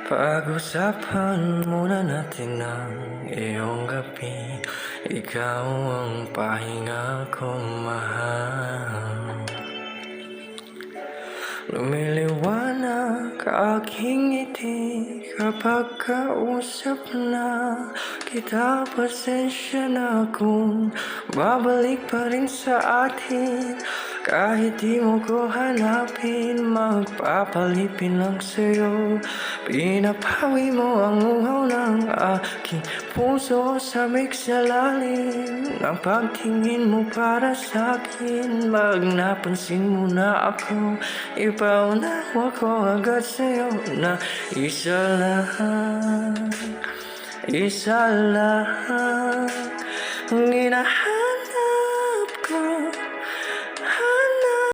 Pag-usapan muna natin ang iyong gabi. Ikaw ang pahinga kong mahal. Lumiliwanag aking ngiti kapag kausap na kita. Pasensya na kung babalik pa rin sa atin. Kahit di mo ko hanapin, magpapalipin lang sa'yo. Pinapawi mo ang uhaw ng aking puso sa sa lalim ng pagtingin mo para sa'kin. Pag napansin mo na ako, ipaunawa ko agad sa'yo na isa lang ang hinahanap